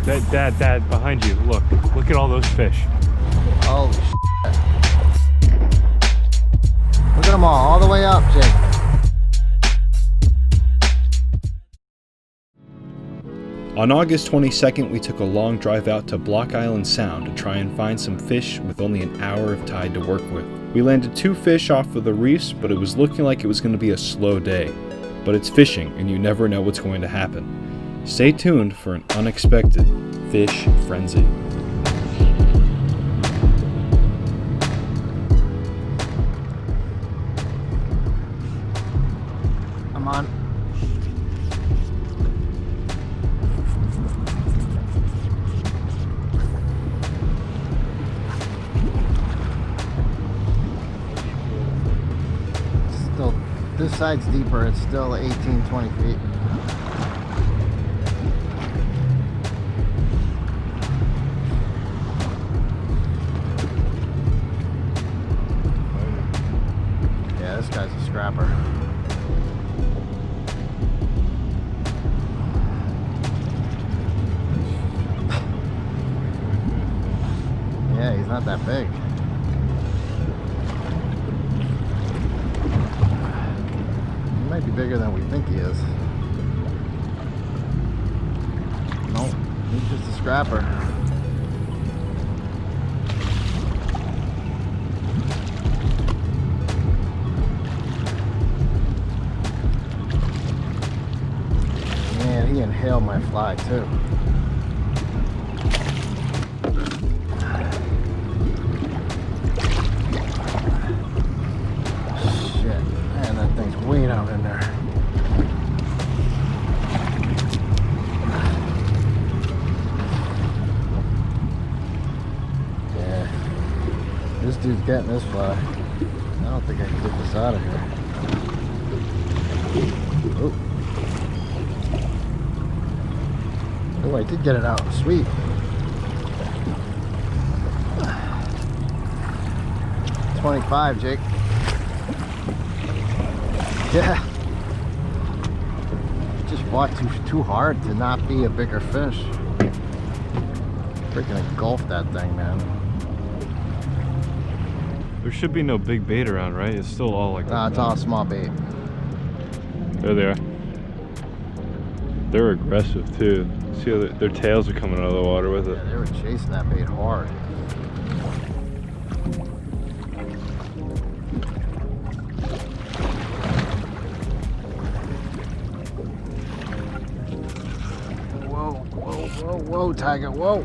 Dad, behind you. Look at all those fish. Holy shit. Look at them all the way up, Jake. On August 22nd, we took a long drive out to Block Island Sound to try and find some fish with only an hour of tide to work with. We landed 2 fish off of the reefs, but it was looking like it was going to be a slow day. But it's fishing, and you never know what's going to happen. Stay tuned for an unexpected fish frenzy. I'm on. Still, this side's deeper. It's still 18, 20 feet. Yeah, this guy's a scrapper. Yeah, he's not that big. He might be bigger than we think he is. Nope, he's just a scrapper. Man, he inhaled my fly too. Way down in there. Yeah, this dude's getting this fly. I don't think I can get this out of here. Oh, I did get it out. Sweet. $25, Jake. Yeah, just fought too hard to not be a bigger fish. Freaking engulfed that thing, man. There should be no big bait around, right? It's still all like. Nah, it's all small bait. There they are. They're aggressive too. See how their tails are coming out of the water with it. Yeah, they were chasing that bait hard. Whoa, Tiger, whoa.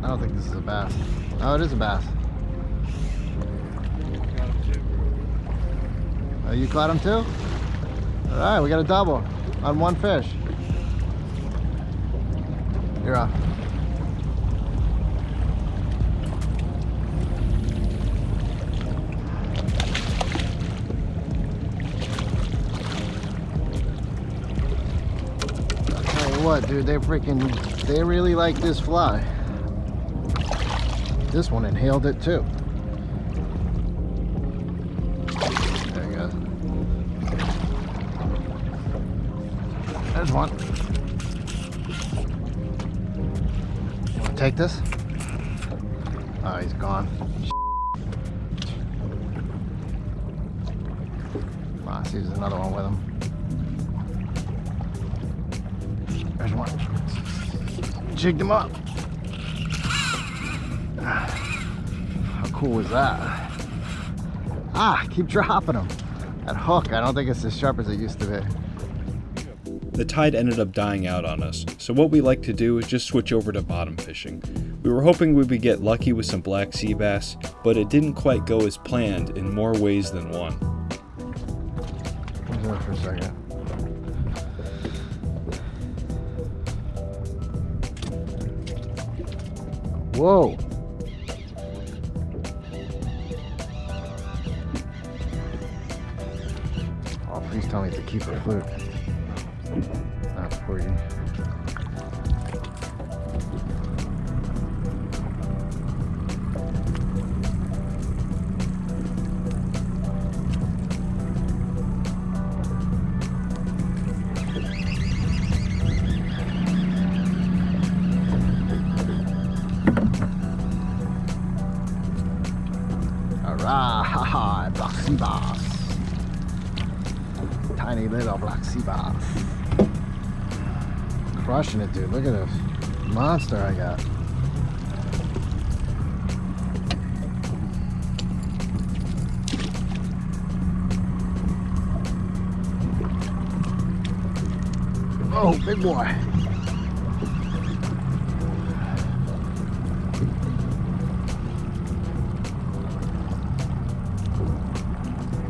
I don't think this is a bass. Oh, it is a bass. Oh, you caught him too? All right, we got a double on one fish. You're off. What, dude, they really like this fly. This one inhaled it too. There you go. There's one. You want to take this? Oh, he's gone. Ah, see, there's another one with him. There's one. Jigged him up. How cool was that? Ah, keep dropping them. That hook, I don't think it's as sharp as it used to be. The tide ended up dying out on us, so what we like to do is just switch over to bottom fishing. We were hoping we would get lucky with some black sea bass, but it didn't quite go as planned in more ways than one. Hold on for a second. Whoa. Oh, please tell me it's a keeper fluke. Not for you. bass. Tiny little black sea bass. Crushing it, dude. Look at this monster I got. Oh, big boy.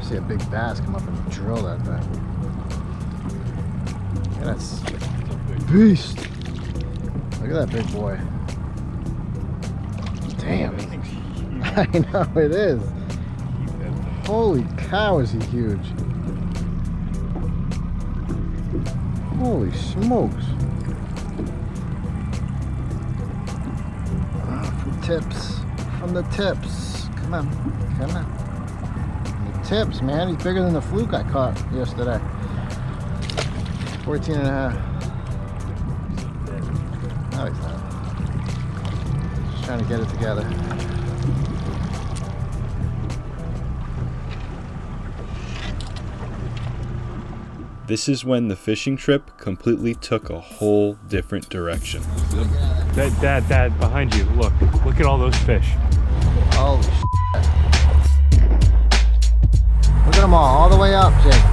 See a big bass come up and drill that thing. Yeah, that's beast. Look at that big boy. Damn. I know it is. Holy cow, is he huge. Holy smokes. From the tips. Come on. The tips, man. He's bigger than the fluke I caught yesterday. 14 and a half. No, he's not. Just trying to get it together. This is when the fishing trip completely took a whole different direction. Dad, behind you. Look at all those fish. Holy shit. Look at them all the way up, Jake.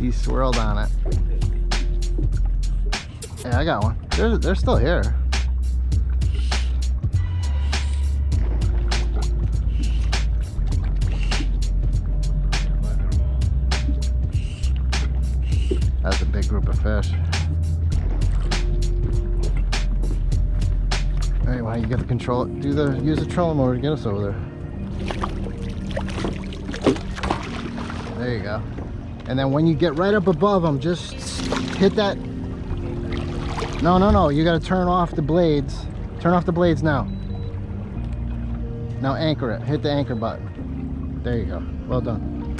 He swirled on it. Yeah, I got one. They're still here. That's a big group of fish. Hey, why don't you get the control? Use the trolling motor to get us over there. There you go. And then when you get right up above them, just hit that. No. You got to turn off the blades. Turn off the blades now. Now anchor it. Hit the anchor button. There you go. Well done.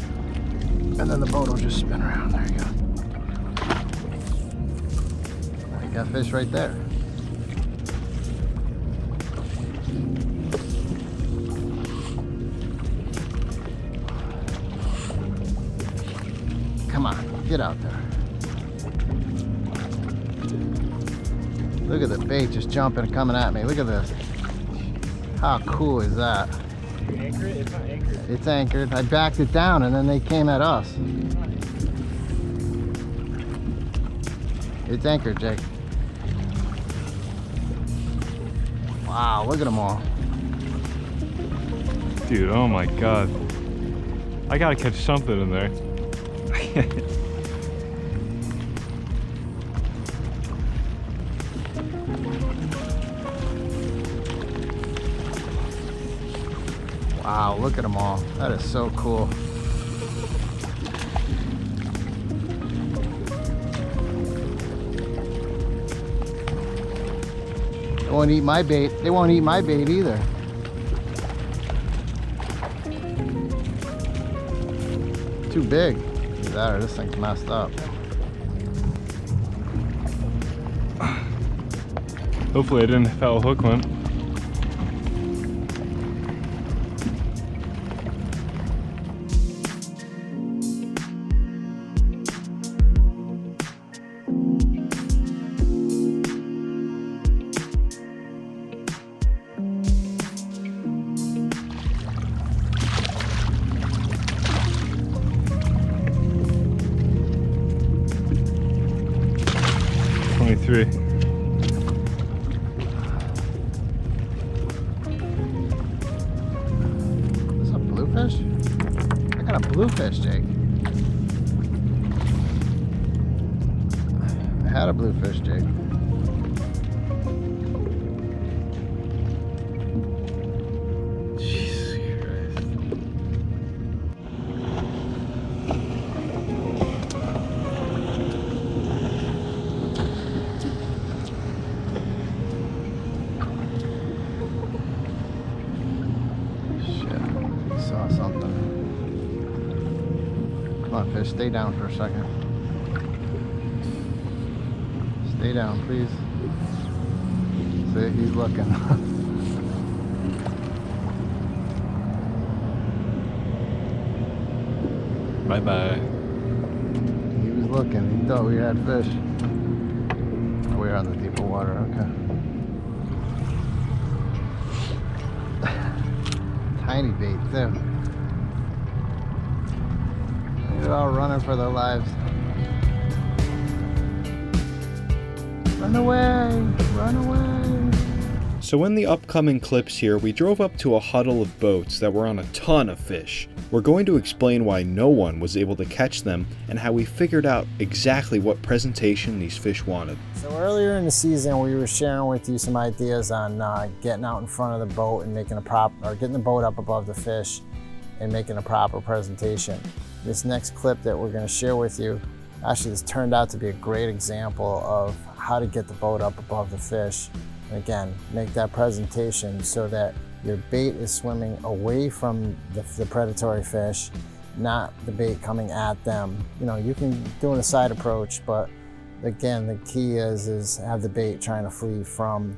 And then the boat will just spin around. There you go. You got fish right there. Come on, get out there. Look at the bait just jumping and coming at me. Look at this. How cool is that? You anchor it? It's not anchored. It's anchored. I backed it down and then they came at us. It's anchored, Jake. Wow, look at them all. Dude, oh my god. I gotta catch something in there. Wow, look at them all. That is so cool. They won't eat my bait. They won't eat my bait either. Too big. Either that or this thing's messed up. Hopefully I didn't foul hook one. Three. Is that a bluefish? I got a bluefish, Jake. I had a bluefish, Jake. Jesus Christ. Saw something. Come on, fish, stay down for a second. Stay down, please. See, he's looking. Bye-bye. He was looking. He thought we had fish. Oh, we're on the deeper water. Okay. Tiny bait too. They're all running for their lives. Run away! Run away! So in the upcoming clips here, we drove up to a huddle of boats that were on a ton of fish. We're going to explain why no one was able to catch them and how we figured out exactly what presentation these fish wanted. So earlier in the season, we were sharing with you some ideas on getting out in front of the boat and making getting the boat up above the fish and making a proper presentation. This next clip that we're going to share with you actually has turned out to be a great example of how to get the boat up above the fish. And again, make that presentation so that your bait is swimming away from the predatory fish, not the bait coming at them. You know, you can do a side approach, but again, the key is have the bait trying to flee from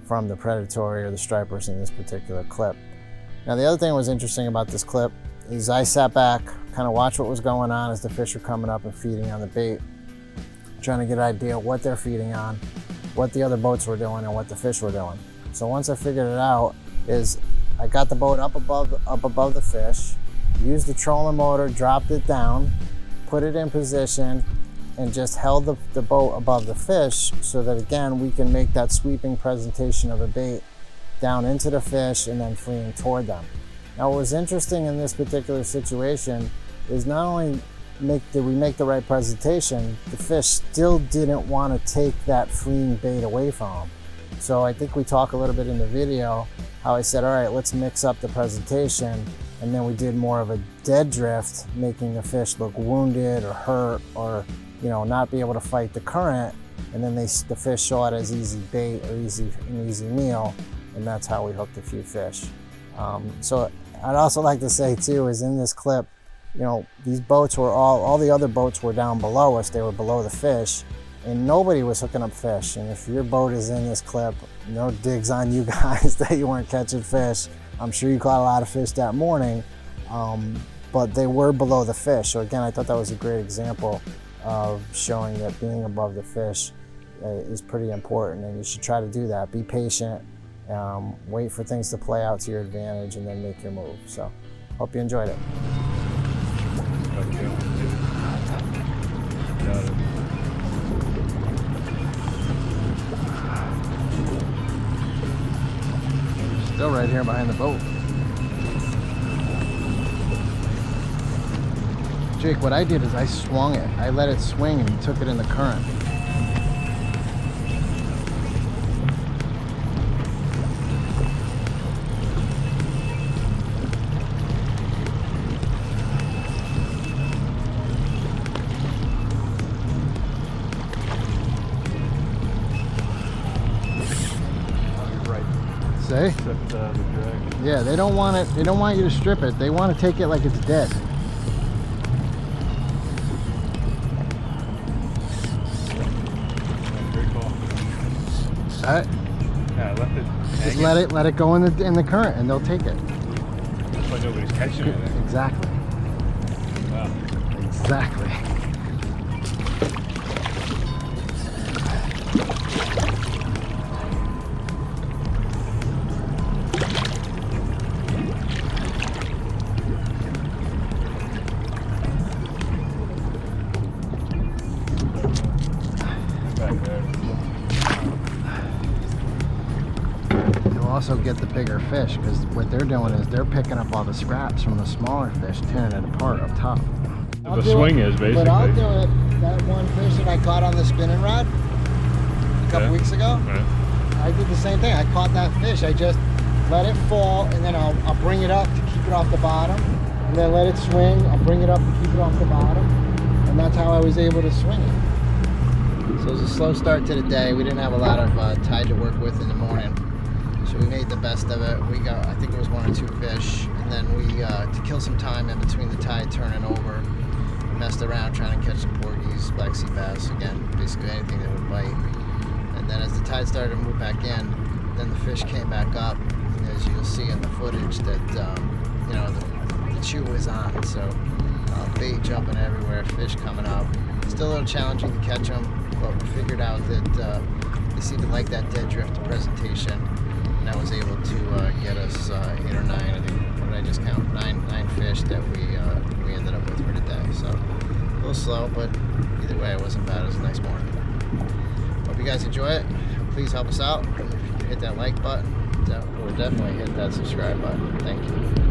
the predatory or the stripers in this particular clip. Now, the other thing that was interesting about this clip is I sat back, kind of watched what was going on as the fish were coming up and feeding on the bait, trying to get an idea of what they're feeding on, what the other boats were doing, and what the fish were doing. So once I figured it out, I got the boat up above the fish, used the trolling motor, dropped it down, put it in position, and just held the boat above the fish so that, again, we can make that sweeping presentation of a bait down into the fish and then fleeing toward them. Now, what was interesting in this particular situation is not only did we make the right presentation, the fish still didn't want to take that fleeing bait away from them. So I think we talk a little bit in the video how I said, all right, let's mix up the presentation, and then we did more of a dead drift, making the fish look wounded or hurt or, you know, not be able to fight the current, and then the fish saw it as easy bait or an easy meal, and that's how we hooked a few fish. So I'd also like to say too is in this clip, you know, these boats were all the other boats were down below us. They were below the fish, and nobody was hooking up fish. And if your boat is in this clip, no digs on you guys that you weren't catching fish. I'm sure you caught a lot of fish that morning, but they were below the fish. So again, I thought that was a great example of showing that being above the fish is pretty important, and you should try to do that. Be patient, wait for things to play out to your advantage, and then make your move. So hope you enjoyed it. Got it. Still right here behind the boat. Jake, what I did is I swung it. I let it swing and took it in the current. Say? Except the drag. Yeah, they don't want it. They don't want you to strip it. They want to take it like it's dead. Very cool. Alright. Yeah, I left it Just hanging. let it go in the current, and they'll take it. That's why nobody's catching anything. Exactly. Wow. Exactly. Back there. You'll also get the bigger fish because what they're doing is they're picking up all the scraps from the smaller fish, tearing it apart up top. The swing is basically. But I'll do it. That one fish that I caught on the spinning rod a couple weeks ago, Right. I did the same thing. I caught that fish. I just let it fall, and then I'll bring it up to keep it off the bottom, and then let it swing. I'll bring it up to keep it off the bottom, and that's how I was able to swing it. So it was a slow start to the day. We didn't have a lot of tide to work with in the morning, so we made the best of it. We got, I think it was 1 or 2 fish, and then we, to kill some time in between the tide turning over, we messed around trying to catch some porgies, black sea bass, again, basically anything that would bite. And then as the tide started to move back in, then the fish came back up, and as you'll see in the footage that you know, the chew was on, so bait jumping everywhere, fish coming up. Still a little challenging to catch them, but we figured out that they seemed to like that dead drift presentation, and that was able to get us 8 or 9. I think, what did I just count? Nine fish that we ended up with for today. So a little slow, but either way, it wasn't bad. It was a nice morning. Hope you guys enjoy it. Please help us out. If you hit that like button, or definitely hit that subscribe button. Thank you.